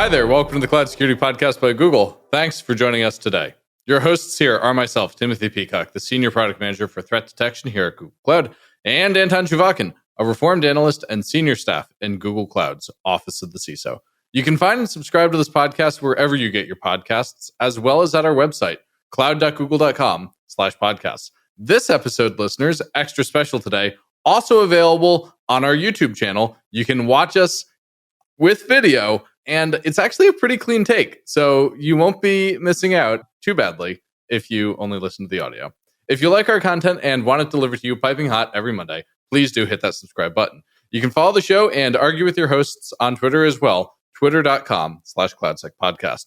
Hi there, welcome to the Cloud Security Podcast by Google. Thanks for joining us today. Your hosts here are myself, Timothy Peacock, the Senior Product Manager for Threat Detection here at Google Cloud, and Anton Chuvakin, a reformed analyst and senior staff in Google Cloud's Office of the CISO. You can find and subscribe to this podcast wherever you get your podcasts, as well as at our website, cloud.google.com/podcasts. This episode, listeners, extra special today, also available on our YouTube channel. You can watch us with video, and it's actually a pretty clean take, so you won't be missing out too badly if you only listen to the audio. If you like our content and want it delivered to you piping hot every Monday, please do hit that subscribe button. You can follow the show and argue with your hosts on Twitter as well, twitter.com/CloudSecPodcast.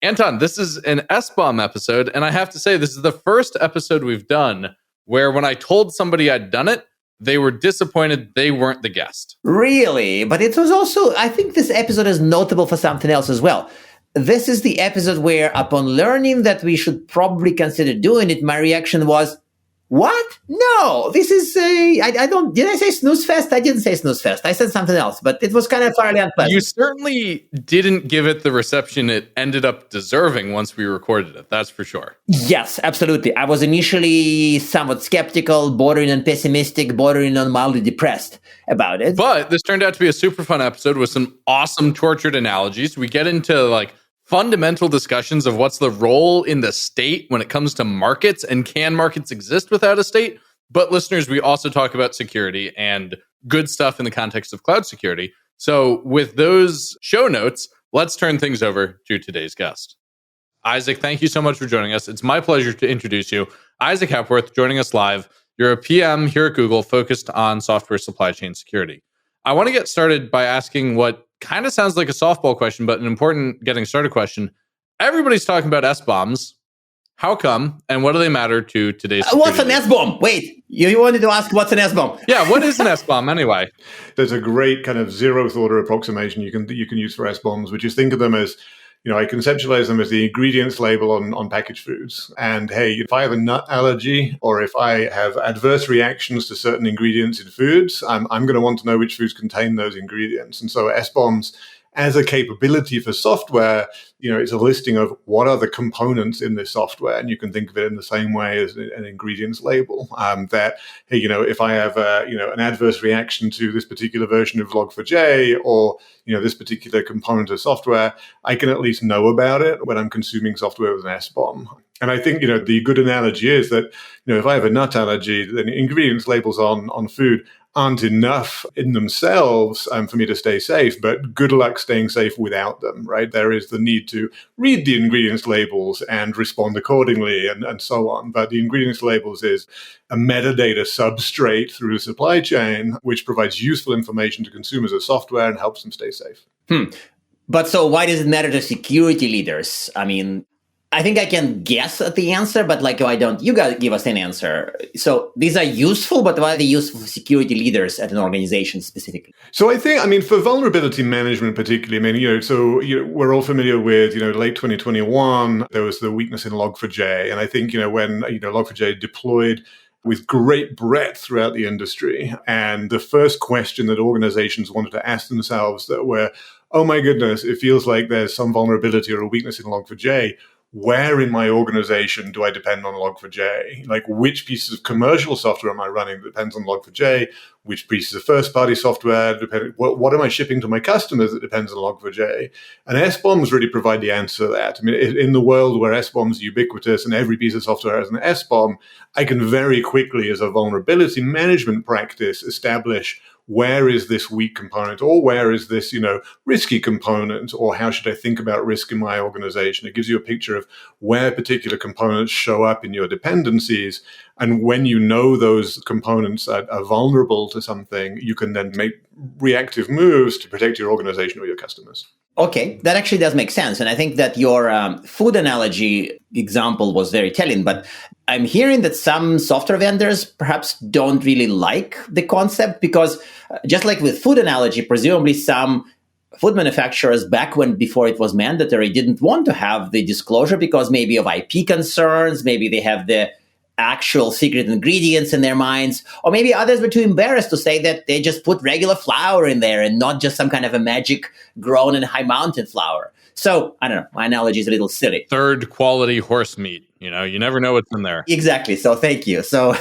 Anton, this is an SBOM episode, and I have to say, this is the first episode we've done where when I told somebody I'd done it, they were disappointed they weren't the guest. Really? But it was also, I think this episode is notable for something else as well. This is the episode where, upon learning that we should probably consider doing it, my reaction was, what? No, this is did I say snooze fest? I didn't say snooze fest. I said something else, but it was kind of fairly unpleasant. You certainly didn't give it the reception it ended up deserving once we recorded it. That's for sure. Yes, absolutely. I was initially somewhat skeptical, bordering on pessimistic, bordering on mildly depressed about it. But this turned out to be a super fun episode with some awesome tortured analogies. We get into fundamental discussions of what's the role in the state when it comes to markets, and can markets exist without a state? But listeners, we also talk about security and good stuff in the context of cloud security. So with those show notes, let's turn things over to today's guest. Isaac, thank you so much for joining us. It's my pleasure to introduce you. Isaac Hepworth, joining us live. You're a PM here at Google focused on software supply chain security. I want to get started by asking what kind of sounds like a softball question, but an important getting started question. Everybody's talking about SBOMs. How come? And what do they matter to today's What's an SBOM? Wait, you wanted to ask what's an SBOM? Yeah, what is an SBOM anyway? There's a great kind of zeroth order approximation you can use for SBOMs, which is think of them as, I conceptualize them as the ingredients label on packaged foods. And hey, if I have a nut allergy or if I have adverse reactions to certain ingredients in foods, I'm going to want to know which foods contain those ingredients. And so SBOMs, as a capability for software, it's a listing of what are the components in this software. And you can think of it in the same way as an ingredients label, that, hey, if I have an adverse reaction to this particular version of Log4j or, this particular component of software, I can at least know about it when I'm consuming software with an SBOM. And I think, the good analogy is that, if I have a nut allergy, then ingredients labels on food aren't enough in themselves for me to stay safe, but good luck staying safe without them, right? There is the need to read the ingredients labels and respond accordingly and so on. But the ingredients labels is a metadata substrate through the supply chain, which provides useful information to consumers of software and helps them stay safe. But so why does it matter to security leaders? I think I can guess at the answer, but why don't you guys give us an answer? So these are useful, but why are they useful for security leaders at an organization specifically? So I think, for vulnerability management particularly, we're all familiar with, late 2021, there was the weakness in Log4j. And I think, when, Log4j deployed with great breadth throughout the industry, and the first question that organizations wanted to ask themselves that were, oh my goodness, it feels like there's some vulnerability or a weakness in Log4j. Where in my organization do I depend on Log4j? Which pieces of commercial software am I running that depends on Log4j? Which pieces of first-party software what am I shipping to my customers that depends on Log4j? And SBOMs really provide the answer to that. In the world where SBOMs are ubiquitous and every piece of software has an SBOM, I can very quickly, as a vulnerability management practice, establish where is this weak component, or where is this, risky component, or how should I think about risk in my organization? It gives you a picture of where particular components show up in your dependencies. And when you know those components are vulnerable to something, you can then make reactive moves to protect your organization or your customers. Okay, that actually does make sense. And I think that your food analogy example was very telling. But I'm hearing that some software vendors perhaps don't really like the concept because just like with food analogy, presumably some food manufacturers before it was mandatory didn't want to have the disclosure because maybe of IP concerns, maybe they have the actual secret ingredients in their minds, or maybe others were too embarrassed to say that they just put regular flour in there and not just some kind of a magic grown in high mountain flour. So I don't know. My analogy is a little silly. Third quality horse meat. You never know what's in there. Exactly. So thank you. So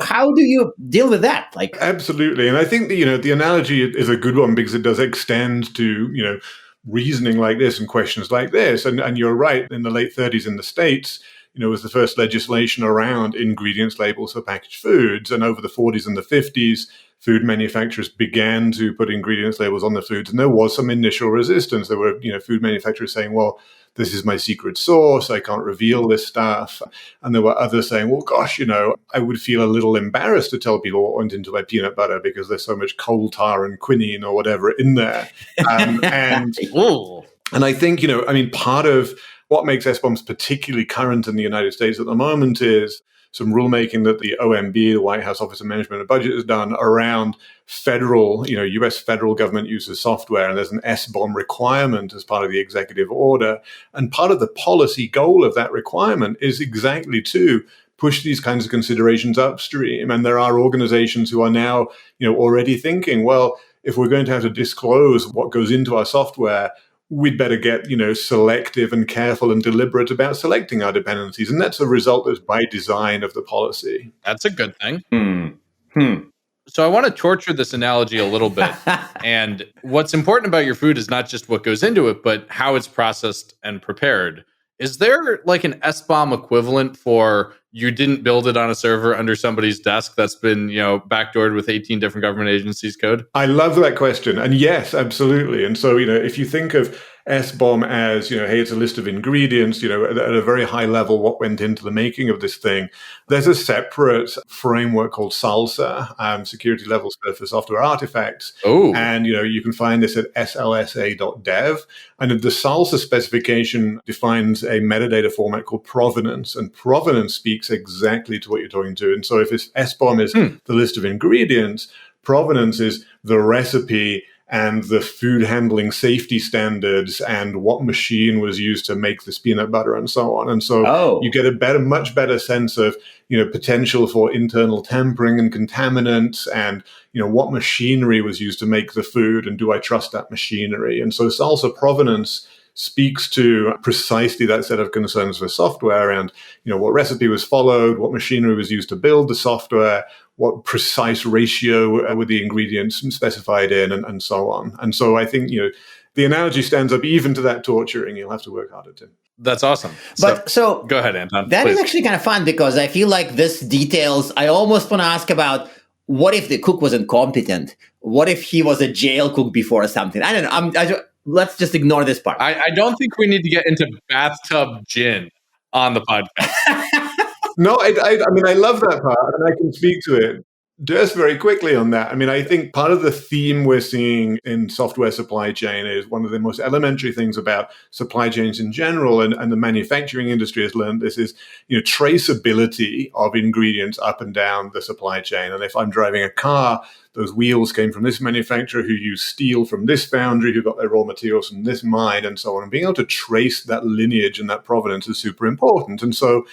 how do you deal with that? Absolutely. And I think that, the analogy is a good one because it does extend to, reasoning like this and questions like this. And you're right, in the late 30s in the States, was the first legislation around ingredients labels for packaged foods. And over the 40s and the 50s, food manufacturers began to put ingredients labels on the foods. And there was some initial resistance. There were, food manufacturers saying, well, this is my secret sauce. I can't reveal this stuff. And there were others saying, well, gosh, I would feel a little embarrassed to tell people what went into my peanut butter because there's so much coal tar and quinine or whatever in there. And I think, part of what makes SBOMs particularly current in the United States at the moment is some rulemaking that the OMB, the White House Office of Management and Budget, has done around federal, U.S. federal government use of software. And there's an SBOM requirement as part of the executive order. And part of the policy goal of that requirement is exactly to push these kinds of considerations upstream. And there are organizations who are now, already thinking, well, if we're going to have to disclose what goes into our software, we'd better get, selective and careful and deliberate about selecting our dependencies. And that's a result that's by design of the policy. That's a good thing. So I want to torture this analogy a little bit. And what's important about your food is not just what goes into it, but how it's processed and prepared. Is there like an SBOM equivalent for you didn't build it on a server under somebody's desk that's been, backdoored with 18 different government agencies' code? I love that question. And yes, absolutely. And so, if you think of SBOM as, hey, it's a list of ingredients, at a very high level, what went into the making of this thing, there's a separate framework called SALSA, security levels for software artifacts. Oh. And, you can find this at slsa.dev. And the SALSA specification defines a metadata format called provenance. And provenance speaks exactly to what you're talking to. And so if SBOM is the list of ingredients, provenance is the recipe and the food handling safety standards and what machine was used to make this peanut butter and so on. And so you get a much better sense of, potential for internal tampering and contaminants and, what machinery was used to make the food and do I trust that machinery? And so SALSA provenance speaks to precisely that set of concerns for software and, what recipe was followed, what machinery was used to build the software, what precise ratio were the ingredients specified in, and so on. And so I think, the analogy stands up even to that torturing. You'll have to work harder to. That's awesome. So go ahead, Anton. That please. is actually kind of fun because I feel like this details. I almost want to ask about what if the cook was incompetent? What if he was a jail cook before or something? I don't know. Let's just ignore this part. I don't think we need to get into bathtub gin on the podcast. No, I love that part, and I can speak to it. Just very quickly on that. I think part of the theme we're seeing in software supply chain is one of the most elementary things about supply chains in general, and the manufacturing industry has learned this is, traceability of ingredients up and down the supply chain. And if I'm driving a car, those wheels came from this manufacturer who used steel from this foundry, who got their raw materials from this mine, and so on. And being able to trace that lineage and that provenance is super important. And so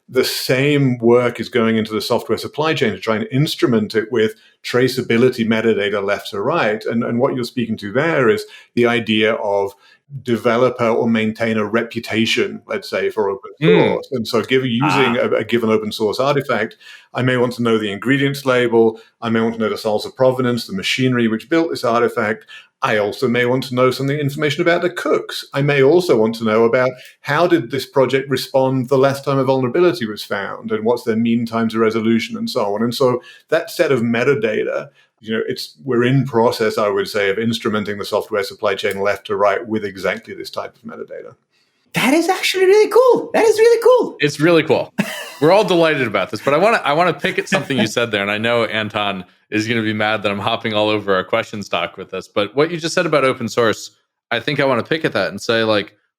the same work is going into the software supply chain to try and instrument it with traceability metadata left to right. And what you're speaking to there is the idea of developer or maintain a reputation, let's say, for open source. And so using a given open source artifact, I may want to know the ingredients label. I may want to know the SALSA provenance, the machinery which built this artifact. I also may want to know some information about the cooks. I may also want to know about how did this project respond the last time a vulnerability was found and what's their mean time to resolution and so on. And so that set of metadata, we're in process, I would say, of instrumenting the software supply chain left to right with exactly this type of metadata. That is actually really cool. That is really cool. It's really cool. We're all delighted about this, but I want to pick at something you said there, and I know Anton is going to be mad that I'm hopping all over our questions doc with this. But what you just said about open source, I think I want to pick at that and say,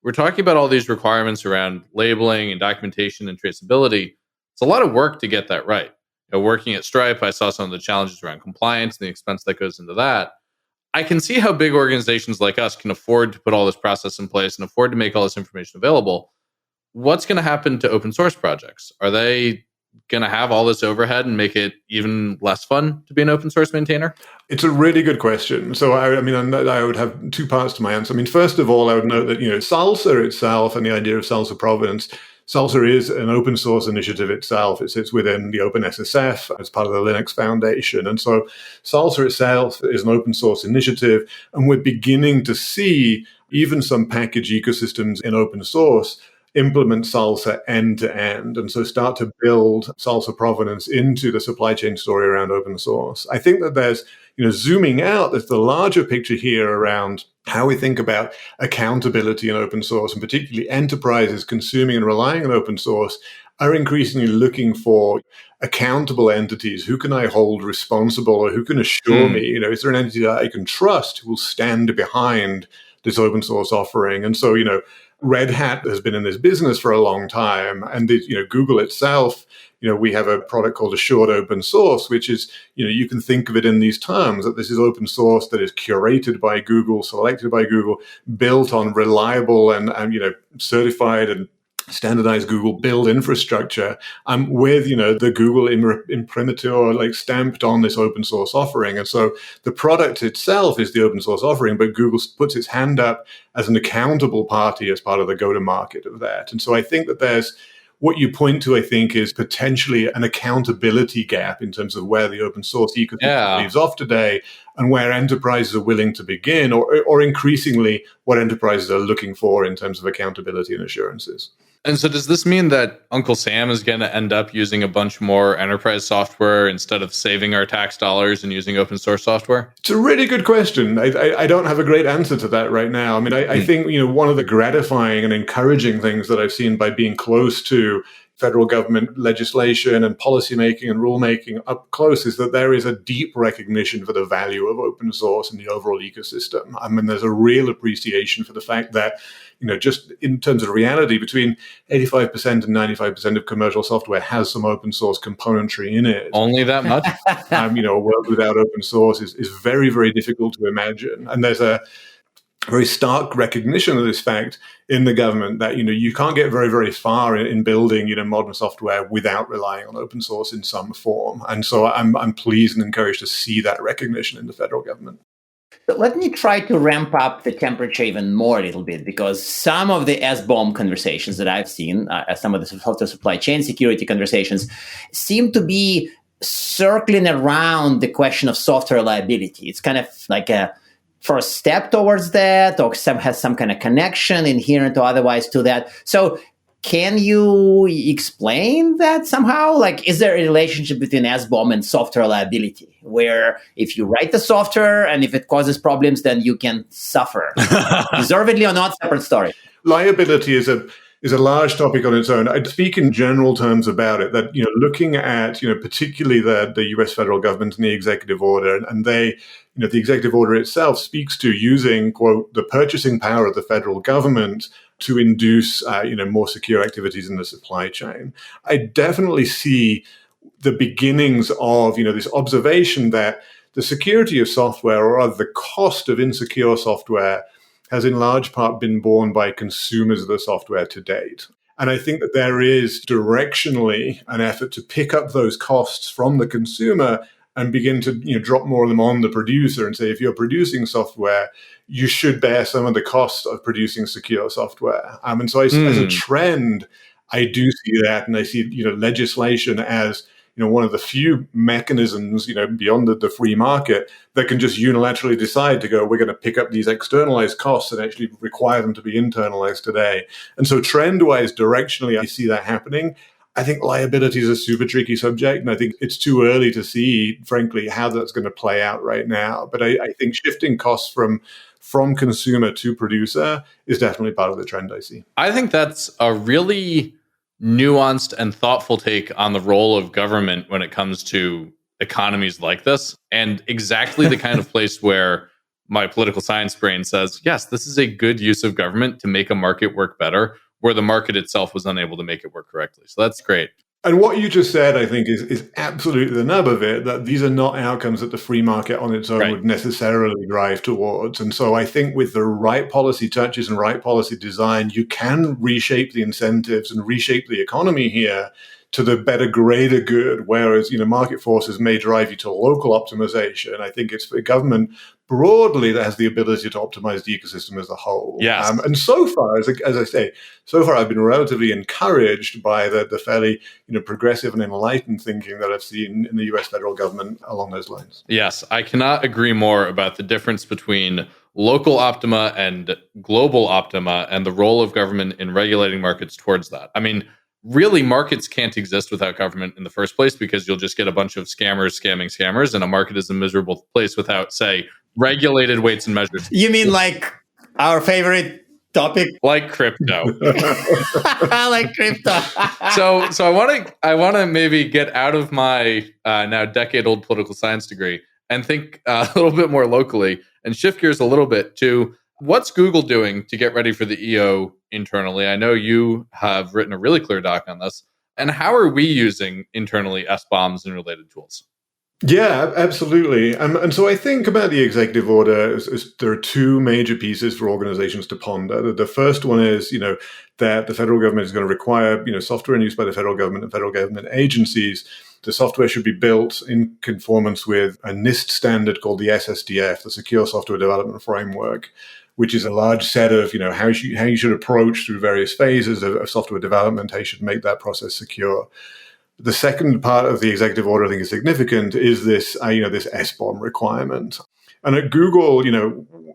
we're talking about all these requirements around labeling and documentation and traceability. It's a lot of work to get that right. Working at Stripe, I saw some of the challenges around compliance and the expense that goes into that. I can see how big organizations like us can afford to put all this process in place and afford to make all this information available. What's going to happen to open source projects? Are they going to have all this overhead and make it even less fun to be an open source maintainer? It's a really good question. So, I would have two parts to my answer. First of all, I would note that, SALSA itself and the idea of SALSA provenance, SALSA is an open source initiative itself. It sits within the OpenSSF as part of the Linux Foundation. And so SALSA itself is an open source initiative. And we're beginning to see even some package ecosystems in open source implement SALSA end to end, and so start to build SALSA provenance into the supply chain story around open source. I think that there's, zooming out, there's the larger picture here around how we think about accountability in open source, and particularly enterprises consuming and relying on open source are increasingly looking for accountable entities. Who can I hold responsible, or who can assure me, is there an entity that I can trust who will stand behind this open source offering? And so, Red Hat has been in this business for a long time, and Google itself, we have a product called Assured Open Source, which is, you can think of it in these terms, that this is open source that is curated by Google, selected by Google, built on reliable and certified and standardized Google build infrastructure, with the Google imprimatur stamped on this open source offering. And so the product itself is the open source offering, but Google puts its hand up as an accountable party as part of the go-to-market of that. And so I think that there's what you point to, I think, is potentially an accountability gap in terms of where the open source ecosystem leaves off today, and where enterprises are willing to begin, or increasingly what enterprises are looking for in terms of accountability and assurances. And so does this mean that Uncle Sam is going to end up using a bunch more enterprise software instead of saving our tax dollars and using open source software? It's a really good question. I don't have a great answer to that right now. I think, one of the gratifying and encouraging things that I've seen by being close to federal government legislation and policymaking and rulemaking up close is that there is a deep recognition for the value of open source in the overall ecosystem. There's a real appreciation for the fact that, just in terms of reality, between 85% and 95% of commercial software has some open source componentry in it. Only that much? A world without open source is very, very difficult to imagine. And there's a very stark recognition of this fact in the government that, you can't get very, very far in building, modern software without relying on open source in some form. And so I'm pleased and encouraged to see that recognition in the federal government. But let me try to ramp up the temperature even more a little bit, because some of the SBOM conversations that I've seen, some of the software supply chain security conversations, seem to be circling around the question of software liability. It's kind of like a first step towards that, or has some kind of connection, inherent or otherwise, to that. So can you explain that somehow? Is there a relationship between SBOM and software liability, where if you write the software and if it causes problems, then you can suffer? Deservedly or not, separate story. Liability is a large topic on its own. I'd speak in general terms about it, that, looking at, particularly the US federal government and the executive order, and they, the executive order itself speaks to using, quote, the purchasing power of the federal government to induce, more secure activities in the supply chain. I definitely see the beginnings of, this observation that the security of software, or rather the cost of insecure software, has in large part been borne by consumers of the software to date. And I think that there is directionally an effort to pick up those costs from the consumer and begin to drop more of them on the producer and say, if you're producing software, you should bear some of the cost of producing secure software. And so as a trend, I do see that, and I see legislation as one of the few mechanisms beyond the free market that can just unilaterally decide to go, we're going to pick up these externalized costs and actually require them to be internalized today. And so trend-wise, directionally, I see that happening. I think liability is a super tricky subject, and I think it's too early to see, frankly, how that's going to play out right now. But I think shifting costs from consumer to producer is definitely part of the trend I see. I think that's a really nuanced and thoughtful take on the role of government when it comes to economies like this, and exactly the kind of place where my political science brain says, yes, this is a good use of government to make a market work better, where the market itself was unable to make it work correctly. So that's great. And what you just said, I think, is absolutely the nub of it, that these are not outcomes that the free market on its own would necessarily drive towards. And so I think with the right policy touches and right policy design, you can reshape the incentives and reshape the economy here to the better greater good, whereas, market forces may drive you to local optimization. I think it's the government broadly that has the ability to optimize the ecosystem as a whole. Yes. And so far, as I say, so far I've been relatively encouraged by the fairly progressive and enlightened thinking that I've seen in the US federal government along those lines. Yes, I cannot agree more about the difference between local optima and global optima and the role of government in regulating markets towards that. I mean, really, markets can't exist without government in the first place, because you'll just get a bunch of scammers scamming scammers, and a market is a miserable place without, say, regulated weights and measures. You mean like our favorite topic? Like crypto. Like crypto. So I want to maybe get out of my now decade-old political science degree and think a little bit more locally and shift gears a little bit to what's Google doing to get ready for the EO internally. I know you have written a really clear doc on this. And how are we using internally SBOMs and related tools? Yeah, absolutely. And so I think about the executive order, there are two major pieces for organizations to ponder. The first one is, that the federal government is going to require, software in use by the federal government and federal government agencies. The software should be built in conformance with a NIST standard called the SSDF, the Secure Software Development Framework, which is a large set of, how you should approach through various phases of software development, how you should make that process secure. The second part of the executive order I think is significant is this, this SBOM requirement. And at Google,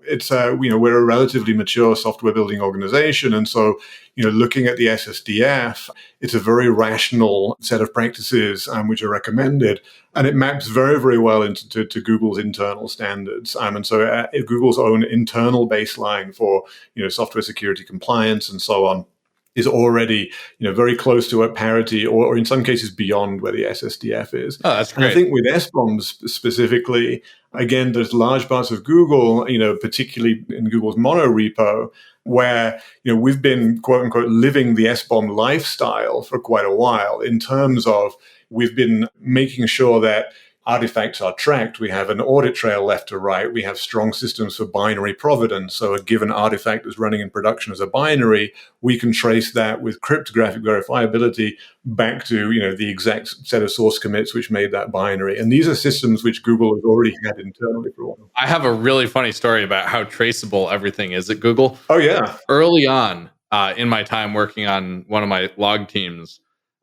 it's we're a relatively mature software building organization, and so looking at the SSDF, it's a very rational set of practices which are recommended, and it maps very, very well into Google's internal standards. And so Google's own internal baseline for software security compliance and so on is already, very close to a parity, or in some cases beyond where the SSDF is. Oh, that's great. And I think with SBOMs specifically, again, there's large parts of Google, particularly in Google's mono repo, where we've been quote unquote living the SBOM lifestyle for quite a while, in terms of we've been making sure that artifacts are tracked. We have an audit trail left to right. We have strong systems for binary provenance. So a given artifact that's running in production as a binary, we can trace that with cryptographic verifiability back to, the exact set of source commits which made that binary. And these are systems which Google has already had internally for a while. I have a really funny story about how traceable everything is at Google. Oh, yeah. Early on in my time working on one of my log teams,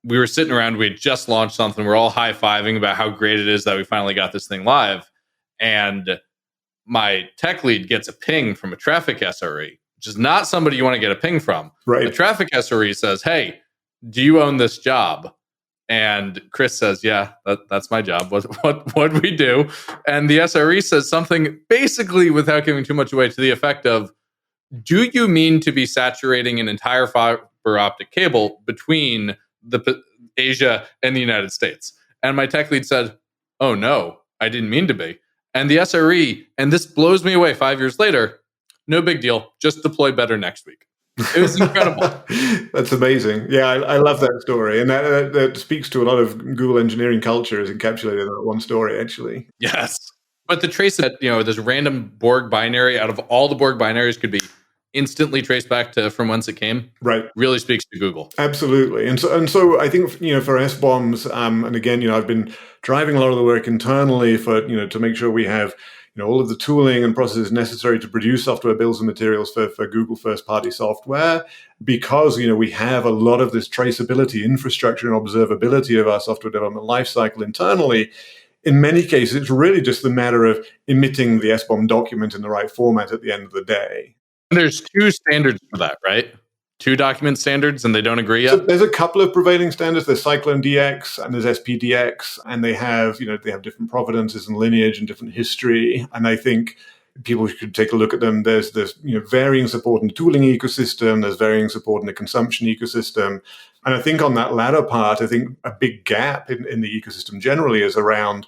we were sitting around, we had just launched something. We're all high-fiving about how great it is that we finally got this thing live. And my tech lead gets a ping from a traffic SRE, which is not somebody you want to get a ping from. Right. The traffic SRE says, "Hey, do you own this job?" And Chris says, "Yeah, that's my job. What do we do?" And the SRE says something basically, without giving too much away, to the effect of, "Do you mean to be saturating an entire fiber optic cable between Asia and the United States?" And my tech lead said, "Oh no, I didn't mean to be." And the SRE, and this blows me away 5 years later, "No big deal, just deploy better next week." It was incredible. That's amazing. Yeah, I love that story. And that speaks to a lot of Google engineering culture, is encapsulated in that one story, actually. Yes. But the trace that, this random Borg binary out of all the Borg binaries could be instantly traced back to from whence it came, right, really speaks to Google. Absolutely. And so I think, for SBOMs, and again, I've been driving a lot of the work internally for, to make sure we have, all of the tooling and processes necessary to produce software bills and materials for Google first-party software, because, we have a lot of this traceability infrastructure and observability of our software development lifecycle internally. In many cases, it's really just the matter of emitting the SBOM document in the right format at the end of the day. There's two standards for that, right? Two document standards, and they don't agree yet? So there's a couple of prevailing standards. There's Cyclone DX and there's SPDX, and they have different provenances and lineage and different history. And I think people should take a look at them. There's varying support in the tooling ecosystem. There's varying support in the consumption ecosystem. And I think on that latter part, I think a big gap in the ecosystem generally is around,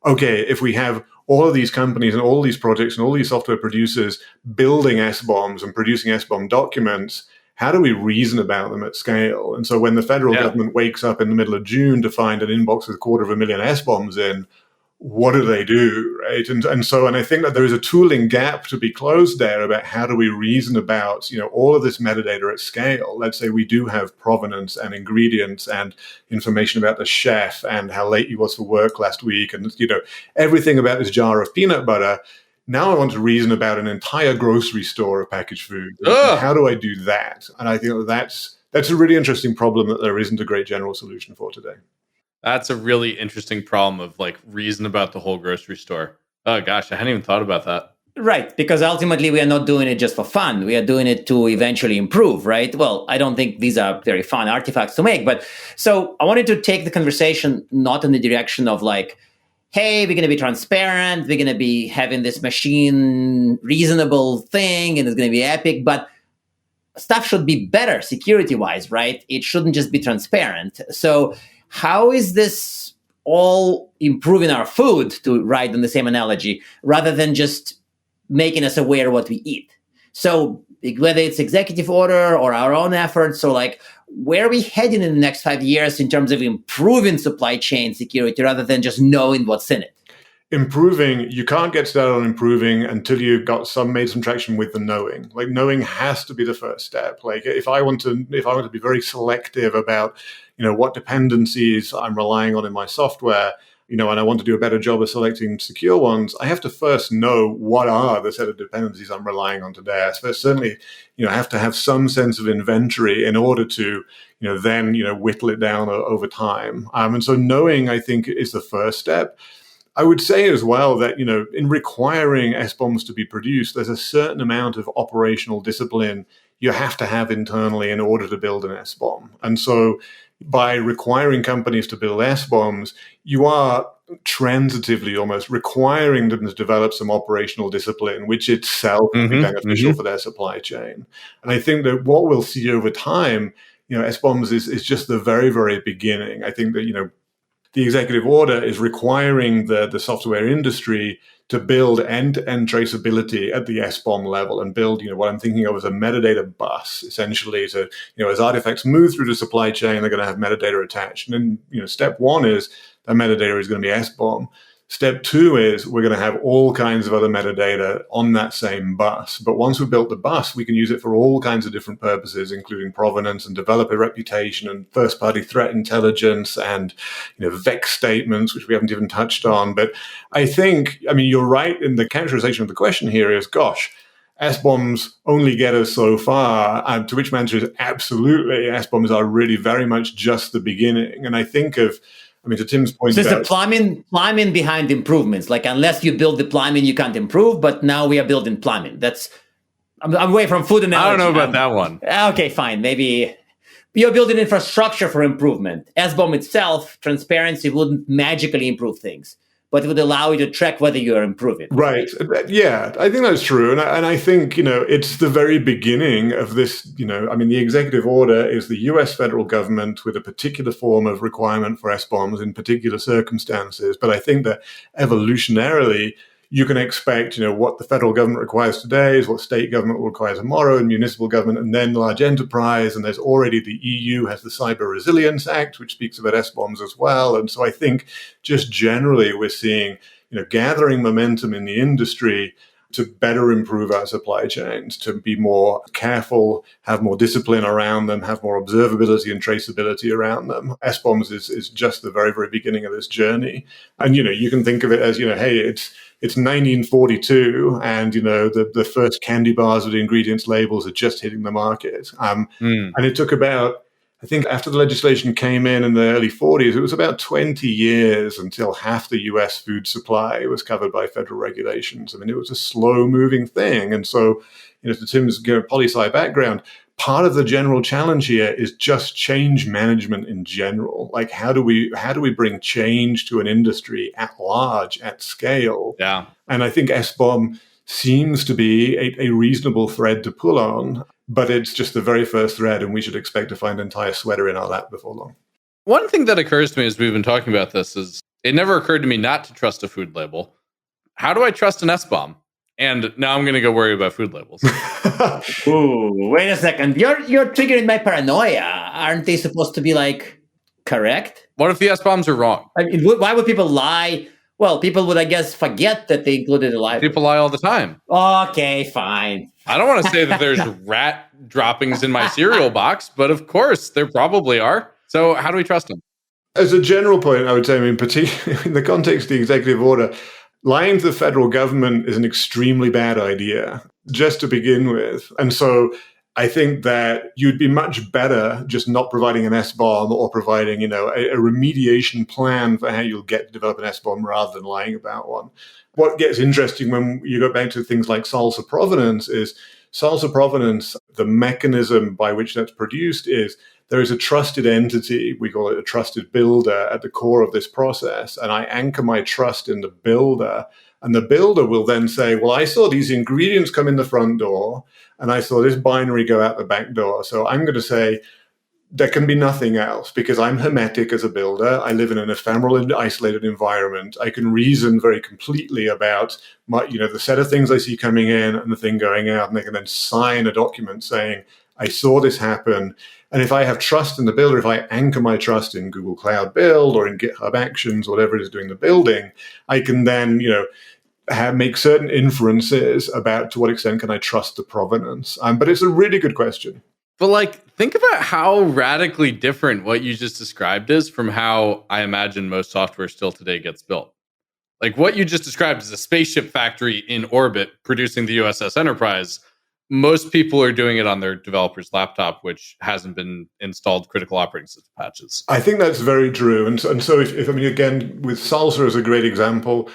okay, if we have all of these companies and all these projects and all these software producers building SBOMs and producing SBOM documents, how do we reason about them at scale? And so when the federal government wakes up in the middle of June to find an inbox with 250,000 SBOMs in, what do they do, right? And I think that there is a tooling gap to be closed there about how do we reason about, all of this metadata at scale. Let's say we do have provenance and ingredients and information about the chef and how late he was for work last week and, everything about this jar of peanut butter. Now I want to reason about an entire grocery store of packaged food. How do I do that? And I think that's a really interesting problem that there isn't a great general solution for today. That's a really interesting problem of reason about the whole grocery store. Oh gosh, I hadn't even thought about that. Right, because ultimately we are not doing it just for fun. We are doing it to eventually improve, right? Well, I don't think these are very fun artifacts to make, but so I wanted to take the conversation not in the direction of hey, we're going to be transparent, we're going to be having this machine reasonable thing, and it's going to be epic, but stuff should be better security-wise, right? It shouldn't just be transparent. So how is this all improving our food, to ride on the same analogy, rather than just making us aware of what we eat? So whether it's executive order or our own efforts, or where are we heading in the next 5 years in terms of improving supply chain security rather than just knowing what's in it? Improving, you can't get started on improving until you've got made some traction with the knowing. Knowing has to be the first step. If I want to be very selective about, what dependencies I'm relying on in my software, and I want to do a better job of selecting secure ones, I have to first know what are the set of dependencies I'm relying on today. I certainly, have to have some sense of inventory in order to, then, whittle it down over time. And so knowing, I think, is the first step. I would say as well that, in requiring SBOMs to be produced, there's a certain amount of operational discipline you have to have internally in order to build an SBOM. And so by requiring companies to build SBOMs, you are transitively almost requiring them to develop some operational discipline, which itself will be beneficial for their supply chain. And I think that what we'll see over time, SBOMs is just the very, very beginning. I think that, the executive order is requiring the software industry to build end-to-end traceability at the SBOM level and build, what I'm thinking of as a metadata bus, essentially, to, as artifacts move through the supply chain, they're going to have metadata attached. And then, step one is that metadata is going to be SBOM. Step two is we're going to have all kinds of other metadata on that same bus. But once we've built the bus, we can use it for all kinds of different purposes, including provenance and developer reputation and first-party threat intelligence and, VEX statements, which we haven't even touched on. But I think, you're right in the characterization of the question here is, gosh, SBOMs only get us so far, to which my answer is absolutely. SBOMs are really very much just the beginning. And I think of, to Tim's point, so it's the plumbing behind improvements. Unless you build the plumbing, you can't improve. But now we are building plumbing. I'm away from food analogy. I don't know about that one. Okay, fine. Maybe you're building infrastructure for improvement. SBOM itself, transparency wouldn't magically improve things, but it would allow you to track whether you are improving. Right. Yeah, I think that's true. And I think, it's the very beginning of this, the executive order is the US federal government with a particular form of requirement for SBOMs in particular circumstances. But I think that evolutionarily, you can expect, what the federal government requires today is what state government will require tomorrow, and municipal government, and then large enterprise. And there's already the EU has the Cyber Resilience Act, which speaks about SBOMs as well. And so I think just generally we're seeing, gathering momentum in the industry to better improve our supply chains, to be more careful, have more discipline around them, have more observability and traceability around them. SBOMs is just the very, very beginning of this journey. And, you can think of it as, hey, it's 1942 and, the first candy bars with the ingredients labels are just hitting the market. And it took about, I think after the legislation came in the early 40s, it was about 20 years until half the US food supply was covered by federal regulations. It was a slow moving thing. And so, to Tim's poli-sci background, part of the general challenge here is just change management in general. How do we bring change to an industry at large, at scale? Yeah. And I think SBOM seems to be a reasonable thread to pull on, but it's just the very first thread, and we should expect to find an entire sweater in our lap before long. One thing that occurs to me as we've been talking about this is it never occurred to me not to trust a food label. How do I trust an SBOM? And now I'm going to go worry about food labels. Ooh, wait a second. You're triggering my paranoia. Aren't they supposed to be correct? What if the SBOMs are wrong? Why would people lie Well, people would, I guess, forget that they included a liability. People lie all the time. Okay, fine. I don't want to say that there's rat droppings in my cereal box, but of course there probably are. So how do we trust them? As a general point, I would say, particularly in the context of the executive order, lying to the federal government is an extremely bad idea, just to begin with. And so I think that you'd be much better just not providing an SBOM or providing, a remediation plan for how you'll get to develop an SBOM rather than lying about one. What gets interesting when you go back to things like salsa provenance is salsa provenance, the mechanism by which that's produced is there is a trusted entity, we call it a trusted builder, at the core of this process. And I anchor my trust in the builder. And the builder will then say, well, I saw these ingredients come in the front door, and I saw this binary go out the back door. So I'm going to say there can be nothing else because I'm hermetic as a builder. I live in an ephemeral and isolated environment. I can reason very completely about the set of things I see coming in and the thing going out, and they can then sign a document saying, I saw this happen. And if I have trust in the builder, if I anchor my trust in Google Cloud Build or in GitHub Actions, whatever it is doing the building, I can then, make certain inferences about to what extent can I trust the provenance. But it's a really good question. But think about how radically different what you just described is from how I imagine most software still today gets built. What you just described is a spaceship factory in orbit producing the USS Enterprise. Most people are doing it on their developer's laptop, which hasn't been installed critical operating system patches. I think that's very true. And so if again, with Salsa as a great example,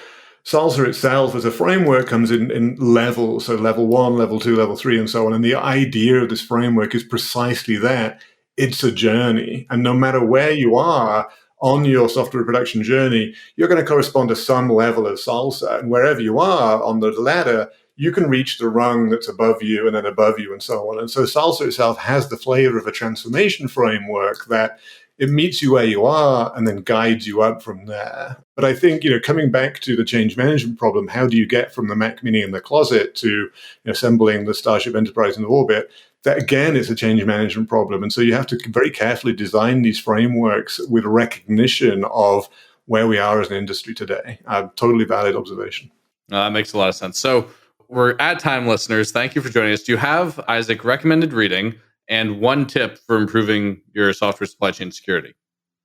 Salsa itself as a framework comes in levels, so level 1, level 2, level 3, and so on. And the idea of this framework is precisely that. It's a journey. And no matter where you are on your software production journey, you're going to correspond to some level of Salsa. And wherever you are on the ladder, you can reach the rung that's above you and then above you and so on. And so Salsa itself has the flavor of a transformation framework that it meets you where you are and then guides you up from there. But I think, coming back to the change management problem, how do you get from the Mac Mini in the closet to assembling the Starship Enterprise in orbit? That, again, is a change management problem. And so you have to very carefully design these frameworks with recognition of where we are as an industry today. Totally valid observation. That makes a lot of sense. So we're at time, listeners. Thank you for joining us. Do you have, Isaac, recommended reading and one tip for improving your software supply chain security?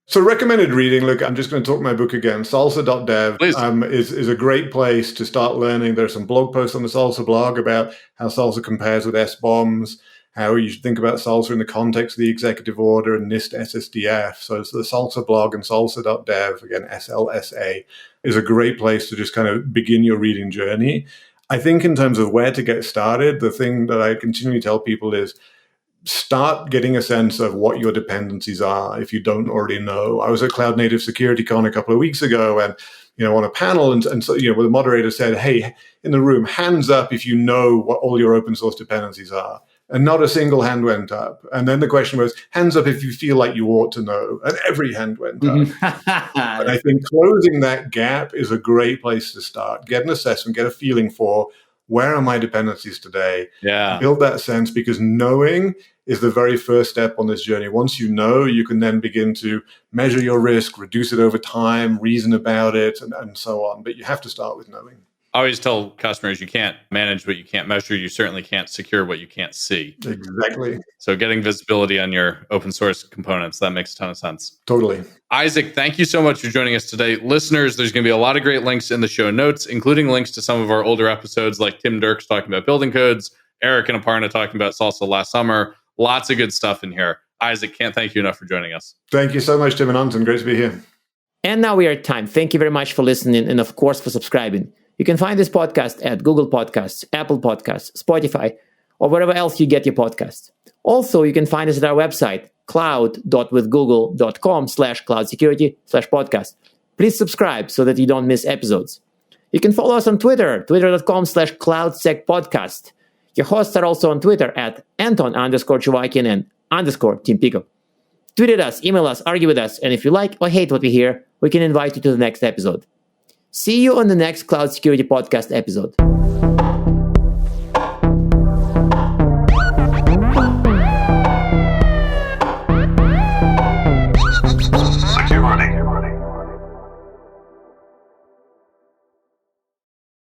So recommended reading, look, I'm just going to talk my book again. Salsa.dev is a great place to start learning. There's some blog posts on the Salsa blog about how Salsa compares with SBOMs, how you should think about Salsa in the context of the executive order and NIST SSDF. So it's the Salsa blog and salsa.dev, again, SLSA, is a great place to just kind of begin your reading journey. I think in terms of where to get started, the thing that I continually tell people is start getting a sense of what your dependencies are if you don't already know. I was at Cloud Native Security Con a couple of weeks ago and, on a panel, and so, where the moderator said, hey, in the room, hands up if you know what all your open source dependencies are. And not a single hand went up. And then the question was, hands up if you feel like you ought to know. And every hand went up. And I think closing that gap is a great place to start. Get an assessment, get a feeling for where are my dependencies today? Yeah. Build that sense, because knowing is the very first step on this journey. Once you know, you can then begin to measure your risk, reduce it over time, reason about it, and so on. But you have to start with knowing. I always tell customers you can't manage what you can't measure. You certainly can't secure what you can't see. Exactly. So getting visibility on your open source components, that makes a ton of sense. Totally. Isaac, thank you so much for joining us today. Listeners, there's going to be a lot of great links in the show notes, including links to some of our older episodes like Tim Dirks talking about building codes, Eric and Aparna talking about Salsa last summer. Lots of good stuff in here. Isaac, can't thank you enough for joining us. Thank you so much, Tim and Anton. Great to be here. And now we are at time. Thank you very much for listening and, of course, for subscribing. You can find this podcast at Google Podcasts, Apple Podcasts, Spotify, or wherever else you get your podcasts. Also, you can find us at our website, cloud.withgoogle.com/cloudsecurity/podcast. Please subscribe so that you don't miss episodes. You can follow us on Twitter, twitter.com/cloudsecpodcast. Your hosts are also on Twitter at Anton_Chuvakian and _Tim Pico. Tweet at us, email us, argue with us, and if you like or hate what we hear, we can invite you to the next episode. See you on the next Cloud Security Podcast episode.